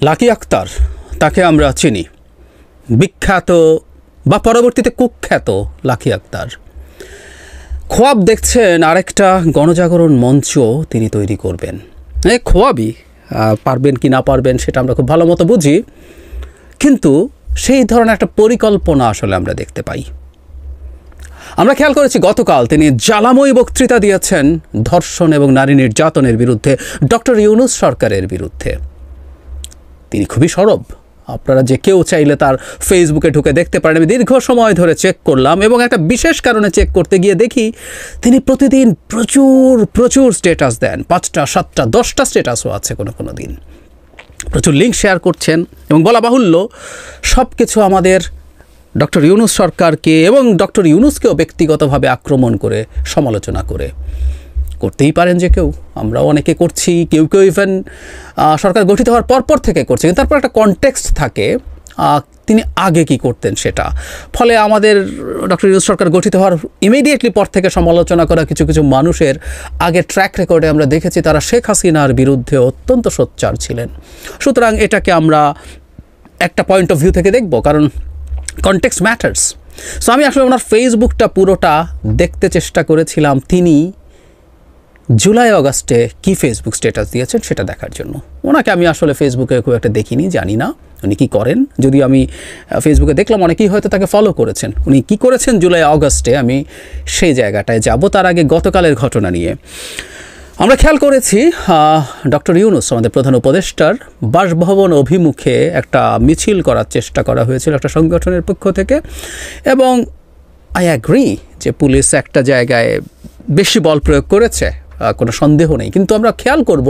Lucky Akter, তাকে আমরা চিনি, বিখ্যাত বা পরবর্তীতে কুখ্যাত লাকি আক্তার। খোয়াব দেখছেন আরেকটা গণজাগরণ মঞ্চ তিনি তৈরি করবেন। খোয়াবই, পারবেন কি না পারবেন সেটা আমরা খুব ভালো মতো বুঝি, কিন্তু সেই ধরনের একটা পরিকল্পনা আসলে আমরা দেখতে পাই। আমরা খেয়াল করেছি গতকাল তিনি জ্বালাময়ী বক্তৃতা দিয়েছেন ধর্ষণ এবং নারী নির্যাতনের বিরুদ্ধে, ডক্টর ইউনূস সরকারের বিরুদ্ধে। তিনি খুবই সরব, আপনারা যে কেউ চাইলে তার ফেসবুকে ঢুকে দেখতে পারেন। আমি দীর্ঘ সময় ধরে চেক করলাম এবং একটা বিশেষ কারণে চেক করতে গিয়ে দেখি তিনি প্রতিদিন প্রচুর প্রচুর স্ট্যাটাস দেন, 5টা 7টা 10টা স্ট্যাটাসও আছে কোনো দিন। প্রচুর লিঙ্ক শেয়ার করছেন এবং বলা বাহুল্য সব কিছু আমাদের ডক্টর ইউনূস সরকারকে এবং ডক্টর ইউনূসকেও ব্যক্তিগতভাবে আক্রমণ করে সমালোচনা করে। করতেই পারেন যে কেউ, আমরাও অনেকে করছি, কেউ ইভেন সরকার গঠিত হওয়ার পরপর থেকে করছে, কিন্তু তারপর একটা কনটেক্সট থাকে তিনি আগে কি করতেন সেটা। ফলে আমাদের ডক্টর ইউনূস সরকার গঠিত হওয়ার ইমিডিয়েটলি পর থেকে সমালোচনা করা কিছু মানুষের আগের ট্র্যাক রেকর্ডে আমরা দেখেছি তারা শেখ হাসিনার বিরুদ্ধে অত্যন্ত সোচ্চার ছিলেন। সুতরাং এটাকে আমরা একটা পয়েন্ট অফ ভিউ থেকে দেখব, কারণ কনটেক্সট ম্যাটার্স। সো আমি আসলে ওনার ফেসবুকটা পুরোটা দেখতে চেষ্টা করেছিলাম তিনি জুলাই অগাস্টে কি ফেসবুক স্ট্যাটাস দিয়েছেন সেটা দেখার জন্য। ওনাকে আমি আসলে ফেসবুকে খুব একটা দেখিনি, জানি না উনি কী করেন। যদিও আমি ফেসবুকে দেখলাম অনেকেই হয়তো তাকে ফলো করেছেন। উনি কী করেছেন জুলাই অগাস্টে আমি সেই জায়গাটায় যাব। তার আগে গতকালের ঘটনা নিয়ে আমরা খেয়াল করেছি ডক্টর ইউনূস আমাদের প্রধান উপদেষ্টার বাসভবন অভিমুখে একটা মিছিল করার চেষ্টা করা হয়েছিল একটা সংগঠনের পক্ষ থেকে, এবং আই অ্যাগ্রি যে পুলিশ একটা জায়গায় বেশি বল প্রয়োগ করেছে, কোনো সন্দেহ নেই। কিন্তু আমরা খেয়াল করব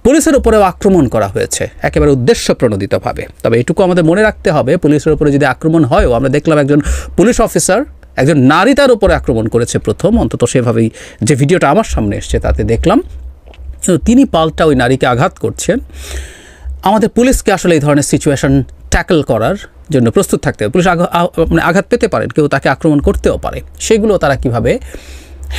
পুলিশের উপরেও আক্রমণ করা হয়েছে একেবারে উদ্দেশ্যপ্রণোদিতভাবে। তবে এটুকু আমাদের মনে রাখতে হবে, পুলিশের উপরে যদি আক্রমণ হয়ও, আমরা দেখলাম একজন পুলিশ অফিসার একজন নারী তার উপরে আক্রমণ করেছে প্রথম, অন্তত সেভাবেই যে ভিডিওটা আমার সামনে এসছে তাতে দেখলাম। তিনি পাল্টা ওই নারীকে আঘাত করছেন। আমাদের পুলিশকে আসলে এই ধরনের সিচুয়েশন ট্যাকল করার জন্য প্রস্তুত থাকতে হবে। পুলিশ আঘাত পেতে পারেন, কেউ তাকে আক্রমণ করতেও পারে, সেগুলো তারা কিভাবে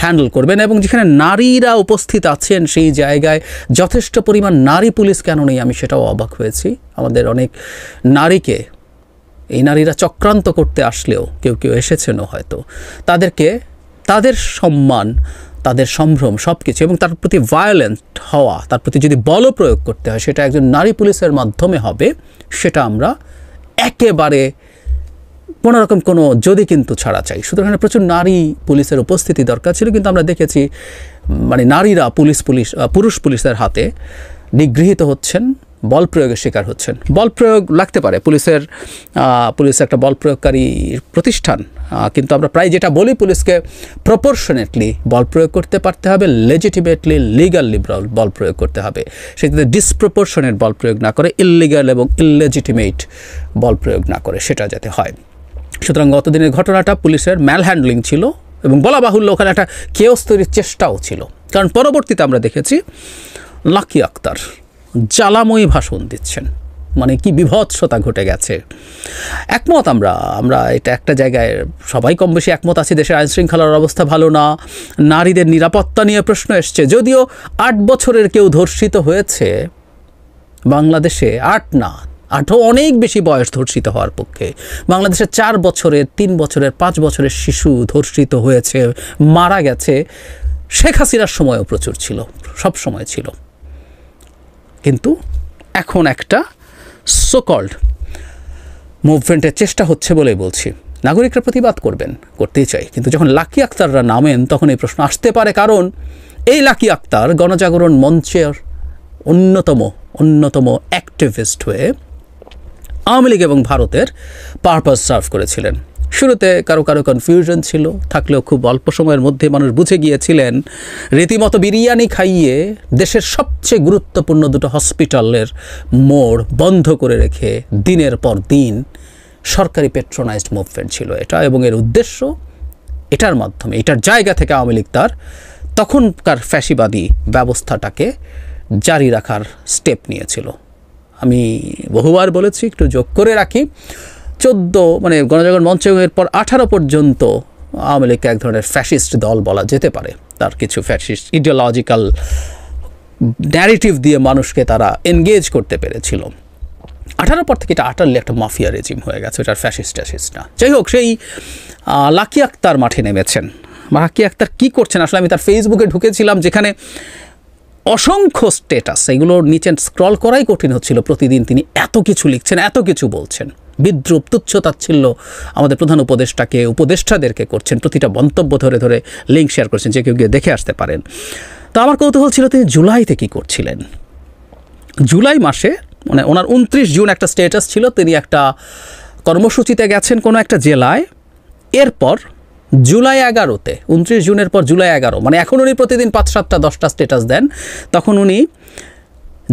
হ্যান্ডেল করবেন। এবং যেখানে নারীরা উপস্থিত আছেন সেই জায়গায় যথেষ্ট পরিমাণ নারী পুলিশ কেন নেই, আমি সেটাও অবাক হয়েছি। আমাদের অনেক নারীকে এই নারীরা চক্রান্ত করতে আসলেও কেউ এসেছেনও হয়তো, তাদেরকে তাদের সম্মান, তাদের সম্ভ্রম সব কিছু এবং তার প্রতি ভায়োলেন্ট হওয়া, তার প্রতি যদি বল প্রয়োগ করতে হয় সেটা একজন নারী পুলিশের মাধ্যমে হবে, সেটা আমরা একেবারে কোনোরকম কোনো যদি কিন্তু ছাড়া চাই। সুতরাং প্রচুর নারী পুলিশের উপস্থিতি দরকার ছিল, কিন্তু আমরা দেখেছি মানে নারীরা পুরুষ পুলিশের হাতে নিগৃহীত হচ্ছেন, বল প্রয়োগের শিকার হচ্ছেন। বল প্রয়োগ লাগতে পারে, পুলিশ একটা বল প্রয়োগকারী প্রতিষ্ঠান, কিন্তু আমরা প্রায় যেটা বলি পুলিশকে প্রপোর্শনেটলি বল প্রয়োগ করতে পারতে হবে, লেজিটিমেটলি লিগালি বল প্রয়োগ করতে হবে, সেক্ষেত্রে ডিসপ্রপোর্শনেট বল প্রয়োগ না করে, ইললিগাল এবং ইললেজিটিমেট বল প্রয়োগ না করে সেটা যাতে হয়। সুতরাং গতদিনের ঘটনাটা পুলিশের ম্যাল হ্যান্ডলিং ছিল এবং বলা বাহুল্য ওখানে একটা কেওস তৈরির চেষ্টাও ছিল, কারণ পরবর্তীতে আমরা দেখেছি লাকি আক্তার জ্বালাময়ী ভাষণ দিচ্ছেন, মানে কি বিভৎসতা ঘটে গেছে। একমত আমরা এটা একটা জায়গায় সবাই কম বেশি একমত আছি, দেশের আইনশৃঙ্খলার অবস্থা ভালো না, নারীদের নিরাপত্তা নিয়ে প্রশ্ন এসছে। যদিও 8 বছরের কেউ ধর্ষিত হয়েছে বাংলাদেশে, 8 না 8ও অনেক বেশি বয়স ধর্ষিত হওয়ার পক্ষে। বাংলাদেশে 4 বছরের 3 বছরের 5 বছরের শিশু ধর্ষিত হয়েছে, মারা গেছে। শেখ হাসিনার সময়ও প্রচুর ছিল, সব সময় ছিল। কিন্তু এখন একটা সোকল্ড মুভমেন্টের চেষ্টা হচ্ছে বলেই বলছি। নাগরিকরা প্রতিবাদ করতেই চাই, কিন্তু যখন লাকি আক্তাররা নামেন তখন এই প্রশ্ন আসতে পারে, কারণ এই লাকি আক্তার গণজাগরণ মঞ্চের অন্যতম অ্যাক্টিভিস্ট হয়ে আওয়ামী লীগ এবং ভারতের পারপাস সার্ভ করেছিলেন। শুরুতে কারো কনফিউশন ছিল, থাকলেও খুব অল্প সময়ের মধ্যে মানুষ বুঝে গিয়েছিলেন। রীতিমতো বিরিয়ানি খাইয়ে দেশের সবচেয়ে গুরুত্বপূর্ণ 2টো হসপিটালের মোড় বন্ধ করে রেখে দিনের পর দিন সরকারি পেট্রোনাইজড মুভমেন্ট ছিল এটা, এবং এর উদ্দেশ্য এটার মাধ্যমে, এটার জায়গা থেকে আওয়ামী লীগ তার তখনকার ফ্যাসিবাদী ব্যবস্থাটাকে জারি রাখার স্টেপ নিয়েছিল। আমি বহুবার বলেছি, একটু যোগ করে রাখি, 14 মানে গণজাগরণ মঞ্চ এরপর 18 পর্যন্ত আওয়ামী লীগকে এক ধরনের ফ্যাসিস্ট দল বলা যেতে পারে। তার কিছু ফ্যাসিস্ট ইডিওলজিক্যাল ন্যারেটিভ দিয়ে মানুষকে তারা এনগেজ করতে পেরেছিল। 18 পর থেকে এটা আটারলি একটা মাফিয়া রেজিম হয়ে গেছে, এটার ফ্যাসিস্ট না। যাই হোক, সেই লাকি আক্তার মাঠে নেমেছেন। লাকি আক্তার কী করছেন আসলে, আমি তার ফেসবুকে ঢুকেছিলাম, যেখানে অসংখ্য স্ট্যাটাস, এগুলোর নিচে স্ক্রল করাই কঠিন হচ্ছিল। প্রতিদিন তিনি এত কিছু লিখছেন, এত কিছু বলছেন, বিদ্রুপ তুচ্ছতাচ্ছিল্য আমাদের প্রধান উপদেষ্টাদেরকে করছেন, প্রতিটা মন্তব্য ধরে ধরে লিঙ্ক শেয়ার করছেন, যে কেউ গিয়ে দেখে আসতে পারেন। তো আমার কৌতূহল ছিল তিনি জুলাইতে কী করছিলেন। জুলাই মাসে মানে ওনার 29 জুন একটা স্ট্যাটাস ছিল, তিনি একটা কর্মসূচিতে গেছেন কোনো একটা জেলায়। এরপর জুলাই 11-তে, 29 জুনের পর জুলাই 11, মানে এখন উনি প্রতিদিন 5, 7টা 10টা স্ট্যাটাস দেন, তখন উনি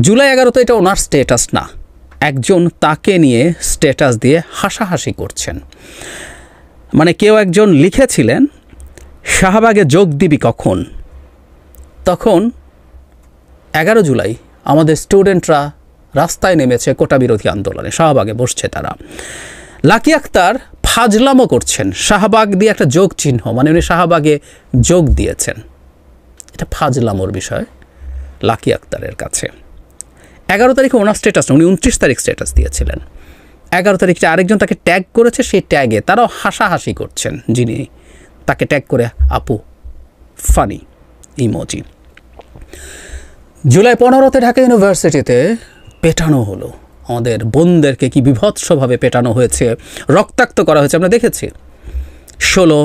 জুলাই 11-তে এটা ওনার স্ট্যাটাস না, একজন তাকে নিয়ে স্ট্যাটাস দিয়ে হাসাহাসি করছেন। মানে কেউ একজন লিখেছিলেন, শাহবাগে যোগ দিবি কখন? তখন 11 জুলাই আমাদের স্টুডেন্টরা রাস্তায় নেমেছে কোটা বিরোধী আন্দোলনে, শাহবাগে বসছে তারা। লাকি আক্তার ফাজলামো করছেন, শাহবাগ দিয়ে একটা যোগ চিহ্ন, মানে উনি শাহবাগে যোগ দিয়েছেন। এটা ফাজলামোর বিষয় লাকি আক্তারের কাছে। 11 তারিখে ওনার স্ট্যাটাস না, উনি 29 তারিখ স্ট্যাটাস দিয়েছিলেন। 11 তারিখে আরেকজন তাকে ট্যাগ করেছে, সেই ট্যাগে তারাও হাসাহাসি করছেন, যিনি তাকে ট্যাগ করে আপু ফানি ইমোজি। জুলাই 15-তে ঢাকা ইউনিভার্সিটিতে পেটানো হলো, আমাদের বোনদেরকে কি বিভৎসভাবে পেটানো হয়েছে, রক্তাক্ত করা হয়েছে আমরা দেখেছি। 16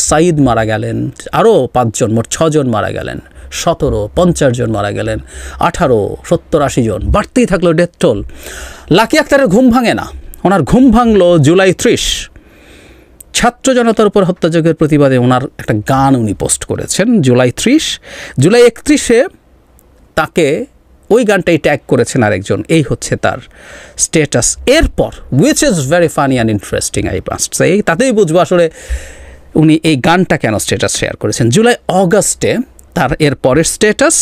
সাইদ মারা গেলেন, আরও 5 জন, মোট 6 জন মারা গেলেন, 17 50 জন মারা গেলেন, 18 70-80 জন, বাড়তেই থাকলো ডেথ টোল। লাকি আক্তারের ঘুম ভাঙে না, ওনার ঘুম ভাঙলো জুলাই 30, ছাত্র জনতার উপর হত্যাযজ্ঞের প্রতিবাদে ওনার একটা গান উনি পোস্ট করেছেন জুলাই 30। জুলাই 31-এ তাকে ওই গানটাই ট্যাগ করেছেন আরেকজন, এই হচ্ছে তার স্ট্যাটাস। এরপর which is very funny and interesting, I must say, তাতেই বুঝবো আসলে উনি এই গানটা কেন স্ট্যাটাস শেয়ার করেছেন। জুলাই অগাস্টে তার এর পরের স্ট্যাটাস,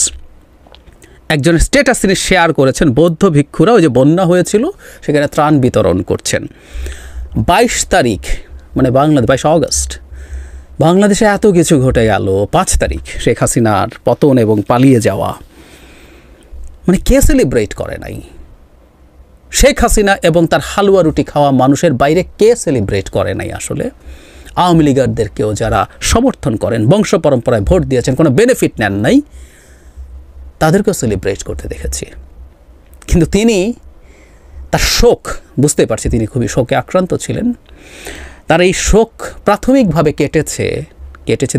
একজনের স্ট্যাটাস তিনি শেয়ার করেছেন, বৌদ্ধ ভিক্ষুরা ওই যে বন্যা হয়েছিল সেখানে ত্রাণ বিতরণ করছেন। 22 তারিখ মানে বাংলাদেশ, 22 অগস্ট বাংলাদেশে এত কিছু ঘটে গেল। 5 তারিখ শেখ হাসিনার পতন এবং পালিয়ে যাওয়া, মানে কে সেলিব্রেট করে নাই? শেখ হাসিনা এবং তার হালুয়া রুটি খাওয়া মানুষের বাইরে কে সেলিব্রেট করে নাই আসলে? আওয়ামী লীগারদেরকেও যারা সমর্থন করেন, বংশ পরম্পরায় ভোট দিয়েছেন, কোনো বেনিফিট নেন নাই, তাদেরকেও সেলিব্রেট করতে দেখেছি। কিন্তু তিনি তার শোক, বুঝতে পারছি তিনি খুবই শোকে আক্রান্ত ছিলেন, তার এই শোক প্রাথমিকভাবে কেটেছে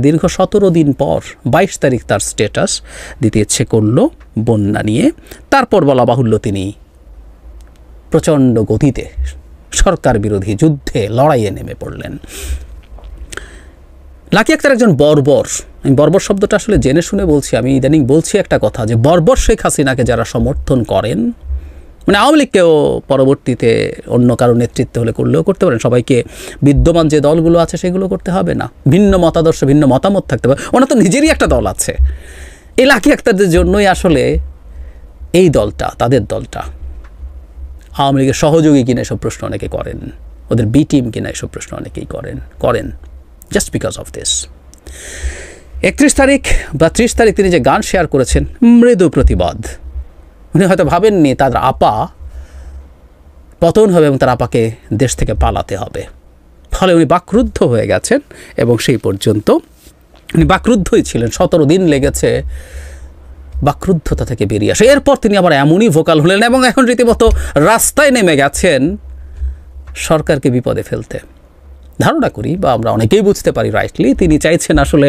দীর্ঘ 17 দিন পর 22 তারিখ তার স্ট্যাটাস দিতে ইচ্ছে করলো বন্যা নিয়ে। তারপর বলা বাহুল্য তিনি প্রচণ্ড গতিতে সরকার বিরোধী যুদ্ধে লড়াইয়ে নেমে পড়লেন। লাকি আক্তার একজন বর্বর, আমি বর্বর শব্দটা আসলে জেনে শুনে বলছি, আমি ইদানিং বলছি একটা কথা, যে বর্বর শেখ হাসিনাকে যারা সমর্থন করেন, মানে আওয়ামী লীগকেও পরবর্তীতে অন্য কারো নেতৃত্বে হলে করলেও করতে পারেন, সবাইকে বিদ্যমান যে দলগুলো আছে সেগুলো করতে হবে না, ভিন্ন মতাদর্শ ভিন্ন মতামত থাকতে পারে, ওনার তো নিজেরই একটা দল আছে। এই লাকি আক্তারদের জন্যই আসলে এই দলটা, তাদের দলটা আওয়ামী লীগের সহযোগী কিনা এসব প্রশ্ন অনেকে করেন, ওদের বি টিম কিনা এসব প্রশ্ন অনেকেই করেন জাস্ট বিকজ অফ দিস। 31 তারিখ বা 30 তারিখ তিনি যে গান শেয়ার করেছেন, মৃদু প্রতিবাদ, উনি হয়তো ভাবেননি তার আপা পতন হবে এবং তার আপাকে দেশ থেকে পালাতে হবে, ফলে উনি বাকরুদ্ধ হয়ে গেছেন এবং সেই পর্যন্ত উনি বাকরুদ্ধই ছিলেন। 17 দিন লেগেছে বাকরুদ্ধতা থেকে বেরিয়ে আসে। এরপর তিনি আবার এমনই ভোকাল হলেন এবং এখন রীতিমতো রাস্তায় নেমে গেছেন সরকারকে বিপদে ফেলতে। ধারণা করি বা আমরা অনেকেই বুঝতে পারি রাইটলি, তিনি চাইছেন আসলে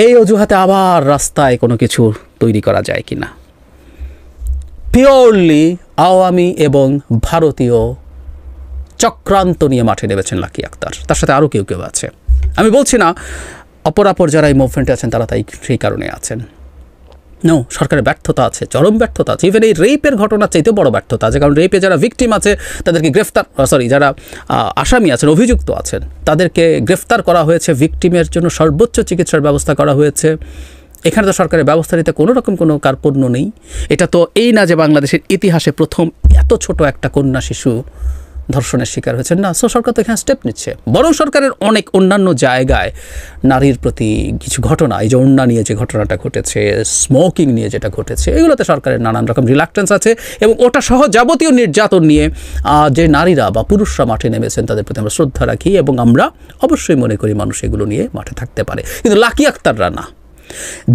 এই অজুহাতে আবার রাস্তায় কোনো কিছু তৈরি করা যায় কিনা। পিওরলি আওয়ামী এবং ভারতীয় চক্রান্ত নিয়ে মাঠে নেমেছেন লাকি আক্তার, তার সাথে আরও কেউ আছে। আমি বলছি না অপরাপর যারা এই মুভমেন্টে আছেন তারা তাই সেই কারণে আছেন, নো, সরকারের ব্যর্থতা আছে, চরম ব্যর্থতা আছে। ইভেন এই রেপের ঘটনার চাইতেও বড় ব্যর্থতা আছে, কারণ রেপে যারা ভিকটিম আছে তাদেরকে যারা আসামি আছেন, অভিযুক্ত আছেন, তাদেরকে গ্রেফতার করা হয়েছে, ভিকটিমের জন্য সর্বোচ্চ চিকিৎসার ব্যবস্থা করা হয়েছে। এখানে তো সরকারের ব্যবস্থা নিতে কোনো রকম কোনো কার্পণ্য নেই। এটা তো এই না যে বাংলাদেশের ইতিহাসে প্রথম এত ছোট একটা কন্যা শিশু ধর্ষণের শিকার হয়েছেন না। সো সরকার তো এখানে স্টেপ নিচ্ছে। বরং সরকারের অনেক অন্যান্য জায়গায় নারীর প্রতি কিছু ঘটনা, এই যে ওড়না নিয়ে যে ঘটনাটা ঘটেছে, স্মোকিং নিয়ে যেটা ঘটেছে, এগুলোতে সরকারের নানান রকম রিলাক্টেন্স আছে। এবং ওটা সহ যাবতীয় নির্যাতন নিয়ে যে নারীরা বা পুরুষরা মাঠে নেমেছেন তাদের প্রতি আমরা শ্রদ্ধা রাখি এবং আমরা অবশ্যই মনে করি মানুষ এগুলো নিয়ে মাঠে থাকতে পারে। কিন্তু লাকি আক্তাররা না।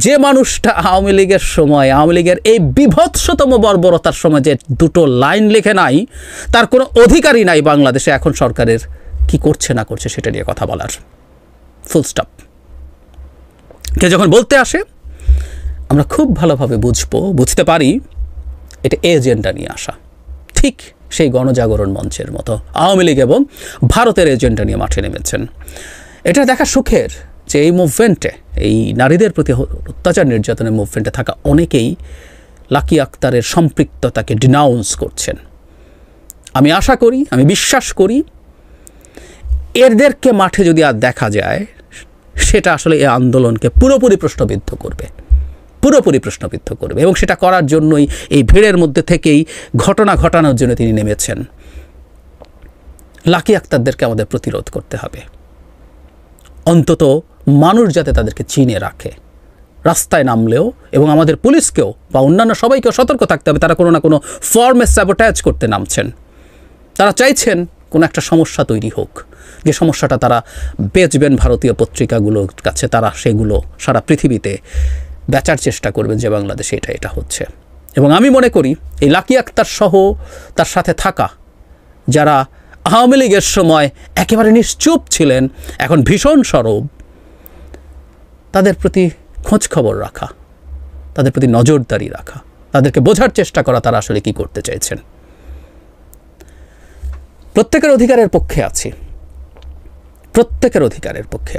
যে মানুষটা আওয়ামী লীগের সময়, আওয়ামী লীগের এই বিভৎসতম বর্বরতার সময় যে দুটো লাইন লেখে নাই, তার কোনো অধিকারই নাই বাংলাদেশে এখন সরকারের কি করছে না করছে সেটা নিয়ে কথা বলার। Full stop. কে যখন বলতে আসে আমরা খুব ভালোভাবে বুঝতে পারি এটা এজেন্ডা নিয়ে আসা, ঠিক সেই গণজাগরণ মঞ্চের মতো আওয়ামী লীগ এবং ভারতের এজেন্ডা নিয়ে মাঠে নেমেছেন। এটা দেখা সুখের যে এই মুভমেন্টে, এই নারীদের প্রতি অত্যাচার নির্যাতনের মুভমেন্টে থাকা অনেকেই লাকি আক্তারের সম্পৃক্ততাকে ডিনাউন্স করছেন। আমি আশা করি, আমি বিশ্বাস করি এদেরকে মাঠে যদি আর দেখা যায় সেটা আসলে এই আন্দোলনকে পুরোপুরি প্রশ্নবিদ্ধ করবে এবং সেটা করার জন্যই এই ভিড়ের মধ্যে থেকেই ঘটনা ঘটানোর জন্য তিনি নেমেছেন। লাকি আক্তারদেরকে আমাদের প্রতিরোধ করতে হবে, অন্তত মানুষ যাতে তাদেরকে চিনে রাখে। রাস্তায় নামলেও এবং আমাদের পুলিশকেও বা অন্যান্য সবাইকেও সতর্ক থাকতে হবে, তারা কোনো না কোনো ফর্মে স্যাবোটাজ করতে নামছেন। তারা চাইছেন কোনো একটা সমস্যা তৈরি হোক, যে সমস্যাটা তারা বেচবেন ভারতীয় পত্রিকাগুলোর কাছে, তারা সেগুলো সারা পৃথিবীতে বেচার চেষ্টা করবেন যে বাংলাদেশে এটা হচ্ছে। এবং আমি মনে করি এই লাকি আক্তার সহ তার সাথে থাকা যারা আওয়ামী লীগের সময় একেবারে নিশ্চুপ ছিলেন, এখন ভীষণ সরব, তাদের প্রতি খোঁজ খবর রাখা, তাদের প্রতি নজরদারি রাখা, তাদেরকে বোঝার চেষ্টা করা তারা আসলে কি করতে চাইছেন। প্রত্যেকের অধিকারের পক্ষে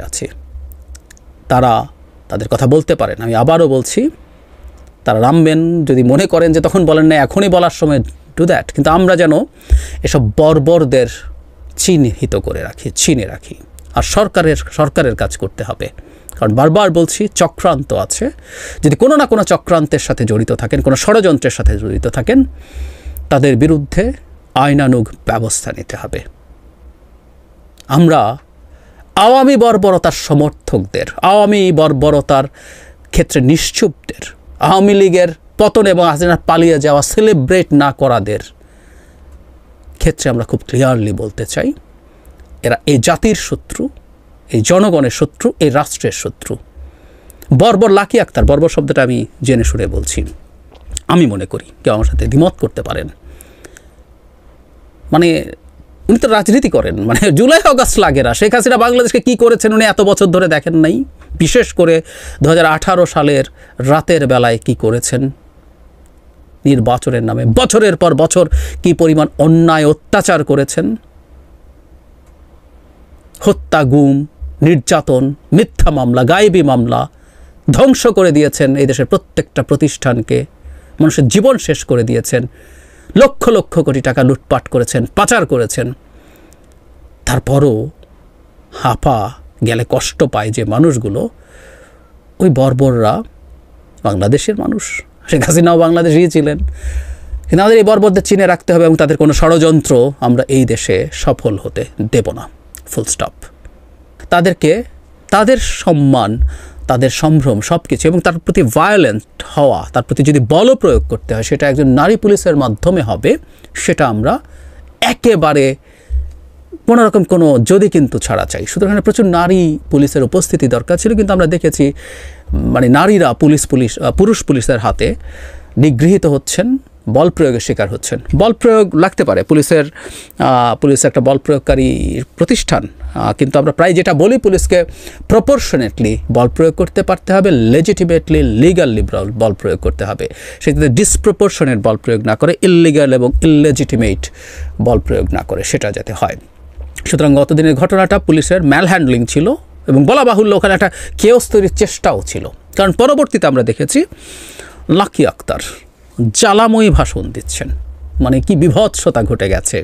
আছি, তারা তাদের কথা বলতে পারেন। আমি আবারও বলছি, তারা নামবেন, যদি মনে করেন যে তখন বলেন না এখনই বলার সময়, ডু দ্যাট। কিন্তু আমরা যেন এসব বর্বরদের চিনে রাখি। আর সরকারের কাজ করতে হবে, কারণ বারবার বলছি চক্রান্ত আছে। যদি কোনো না কোনো চক্রান্তের সাথে জড়িত থাকেন, কোনো ষড়যন্ত্রের সাথে জড়িত থাকেন, তাদের বিরুদ্ধে আইনানুগ ব্যবস্থা নিতে হবে। আমরা আওয়ামী বর্বরতার সমর্থকদের, আওয়ামী বর্বরতার ক্ষেত্রে নিশ্চুপদের, আওয়ামী লীগের পতন এবং হাসিনার পালিয়ে যাওয়া সেলিব্রেট না করাদের ক্ষেত্রে আমরা খুব ক্লিয়ারলি বলতে চাই, এরা এই জাতির শত্রু, এই জনগণের শত্রু, এই রাষ্ট্রের শত্রু। বর্বর লাকি আক্তার, বর্বর শব্দটা আমি জেনে শুনে বলছি, আমি মনে করি কেউ আমার সাথে দ্বিমত করতে পারেন। মানে উনি তো রাজনীতি করেন, মানে জুলাই অগাস্ট লাগে না। শেখ হাসিনা বাংলাদেশকে কী করেছেন উনি এত বছর ধরে দেখেন নাই? বিশেষ করে 2018 সালের রাতের বেলায় কি করেছেন নির্বাচনের নামে, বছরের পর বছর কি পরিমাণ অন্যায় অত্যাচার করেছেন, হত্যা, গুম, নির্যাতন, মিথ্যা মামলা, গায়েবী মামলা, ধ্বংস করে দিয়েছেন এই দেশের প্রত্যেকটা প্রতিষ্ঠানকে, মানুষের জীবন শেষ করে দিয়েছেন, লক্ষ লক্ষ কোটি টাকা লুটপাট করেছেন, পাচার করেছেন। তারপরও হাঁপা গেলে কষ্ট পায় যে মানুষগুলো, ওই বর্বররা বাংলাদেশের মানুষ। শেখ হাসিনাও বাংলাদেশেই ছিলেন। কিন্তু আমাদের এই বর্বরদের চিনে রাখতে হবে এবং তাদের কোনো ষড়যন্ত্র আমরা এই দেশে সফল হতে দেব না। Full stop. তাদেরকে তাদের সম্মান, তাদের সম্ভ্রম সব কিছু, এবং তার প্রতি ভায়োলেন্ট হওয়া, তার প্রতি যদি বল প্রয়োগ করতে হয় সেটা একজন নারী পুলিশের মাধ্যমে হবে, সেটা আমরা একেবারে কোনোরকম কোনো যদি কিন্তু ছাড়া চাই। সুতরাং প্রচুর নারী পুলিশের উপস্থিতি দরকার ছিল, কিন্তু আমরা দেখেছি মানে নারীরা পুরুষ পুলিশের হাতে নিগৃহীত হচ্ছেন, বল প্রয়োগের শিকার হচ্ছেন। বল প্রয়োগ লাগতে পারে, পুলিশ একটা বল প্রয়োগকারী প্রতিষ্ঠান, কিন্তু আমরা প্রায় যেটা বলি পুলিশকে প্রপোর্শনেটলি বল প্রয়োগ করতে পারতে হবে, লেজিটিমেটলি লিগালি বল প্রয়োগ করতে হবে, সেটাতে ডিসপ্রপোর্শনেট বল প্রয়োগ না করে, ইললিগাল এবং ইললেজিটিমেট বল প্রয়োগ না করে সেটা যাতে হয়। সুতরাং গতদিনের ঘটনাটা পুলিশের ম্যাল হ্যান্ডলিং ছিল এবং বলা বাহুল্য ওখানে একটা কেওস তৈরির চেষ্টাও ছিল। কারণ পরবর্তীতে আমরা দেখেছি লাকি আক্তার জ্বালাময়ী ভাষণ দিচ্ছেন, মানে কি বিভৎসতা ঘটে গেছে।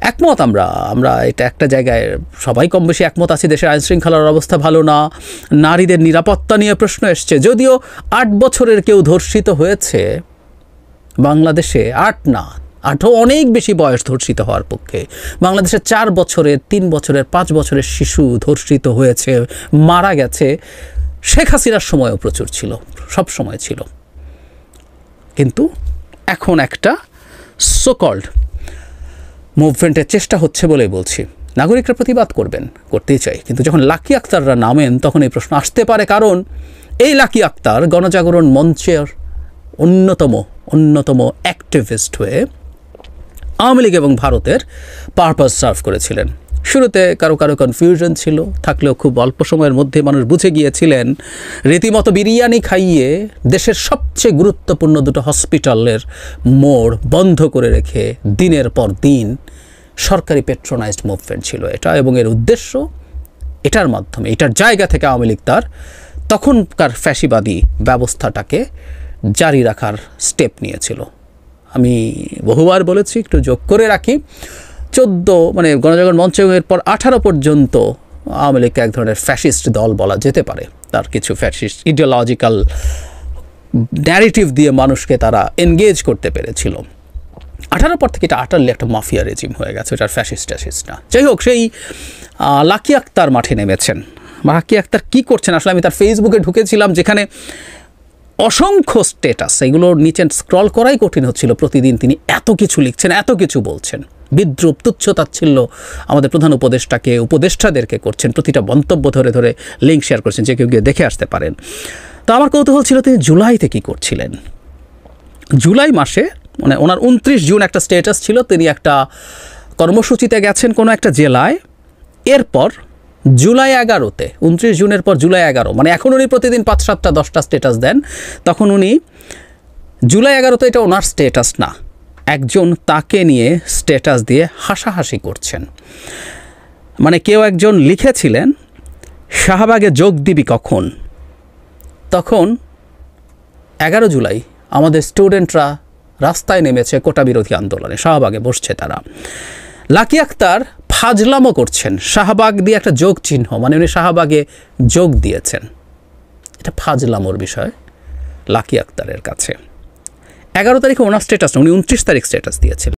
একমত আমরা এটা একটা জায়গায় সবাই কম বেশি একমত আছি, দেশের আইনশৃঙ্খলার অবস্থা ভালো না, নারীদের নিরাপত্তা নিয়ে প্রশ্ন এসছে। যদিও 8 বছরের কেউ ধর্ষিত হয়েছে বাংলাদেশে, 8 না আরও অনেক বেশি বয়স ধর্ষিত হওয়ার পক্ষে। বাংলাদেশে 4 বছরের, 3 বছরের, 5 বছরের শিশু ধর্ষিত হয়েছে, মারা গেছে। শেখ হাসিনার সময়ও প্রচুর ছিল, সব সময় ছিল। কিন্তু এখন একটা সোকল্ড মুভমেন্টের চেষ্টা হচ্ছে বলেই বলছি। নাগরিকরা প্রতিবাদ করবেন, করতেই চাই, কিন্তু যখন লাকি আক্তাররা নামেন তখন এই প্রশ্ন আসতে পারে, কারণ এই লাকি আক্তার গণজাগরণ মঞ্চের অন্যতম অ্যাক্টিভিস্ট হয়ে আওয়ামী লীগ এবং ভারতের পারপাস সার্ভ করেছিলেন। শুরুতে কারো কনফিউশন ছিল, থাকলেও খুব অল্প সময়ের মধ্যে মানুষ বুঝে গিয়েছিলেন। রীতিমতো বিরিয়ানি খাইয়ে দেশের সবচেয়ে গুরুত্বপূর্ণ দুটো হসপিটালের মোড় বন্ধ করে রেখে দিনের পর দিন সরকারি পেট্রোনাইজড মুভমেন্ট ছিল এটা, এবং এর উদ্দেশ্য এটার মাধ্যমে, এটার জায়গা থেকে আওয়ামী লীগ তার তখনকার ফ্যাসিবাদী ব্যবস্থাটাকে জারি রাখার স্টেপ নিয়েছিল। আমি বহুবার বলেছি, একটু যোগ করে রাখি, 14 মানে গণজাগরণ মঞ্চ এরপর 18 পর্যন্ত আওয়ামী লীগকে এক ধরনের ফ্যাসিস্ট দল বলা যেতে পারে। তার কিছু ফ্যাসিস্ট ইডিওলজিক্যাল ন্যারেটিভ দিয়ে মানুষকে তারা এনগেজ করতে পেরেছিল। 18 পর থেকে এটা আটারলি একটা মাফিয়া রেজিম হয়ে গেছে, এটার ফ্যাসিস্ট না। যাই হোক, সেই লাকি আক্তার মাঠে নেমেছেন। লাকি আক্তার কী করছেন আসলে? আমি তার ফেসবুকে ঢুকেছিলাম, যেখানে অসংখ্য স্ট্যাটাস, এগুলোর নিচে স্ক্রল করাই কঠিন হচ্ছিল। প্রতিদিন তিনি এত কিছু লিখছেন, এত কিছু বলছেন, বিদ্রুপ, তুচ্ছতাচ্ছিল্য আমাদের প্রধান উপদেষ্টাদেরকে করছেন। প্রতিটা মন্তব্য ধরে ধরে লিঙ্ক শেয়ার করছেন, যে কেউ গিয়ে দেখে আসতে পারেন। তো আমার কৌতূহল ছিল তিনি জুলাইতে কী করছিলেন। জুলাই মাসে মানে ওনার 29 জুন একটা স্ট্যাটাস ছিল, তিনি একটা কর্মসূচিতে গেছেন কোনো একটা জেলায়। এরপর জুলাই 11-তে, 29 জুনের পর জুলাই 11, মানে এখন উনি প্রতিদিন 5, 7, 10টা স্ট্যাটাস দেন, তখন উনি জুলাই 11-তে এটা ওনার স্ট্যাটাস না, একজন তাকে নিয়ে স্ট্যাটাস দিয়ে হাসাহাসি করছেন। মানে কেউ একজন লিখেছিলেন, শাহবাগে যোগ দিবি কখন? তখন 11 জুলাই আমাদের স্টুডেন্টরা রাস্তায় নেমেছে কোটা বিরোধী আন্দোলনে, শাহবাগে বসছে তারা। লাকি আক্তার ফাজলামো করছেন, শাহবাগ দিয়ে একটা যোগ চিহ্ন, মানে উনি শাহবাগে যোগ দিয়েছেন। এটা ফাজলামোর বিষয় লাকি আক্তারের কাছে। 11 তারিখে ওনার স্ট্যাটাস না, উনি 29 তারিখ স্ট্যাটাস দিয়েছিলেন।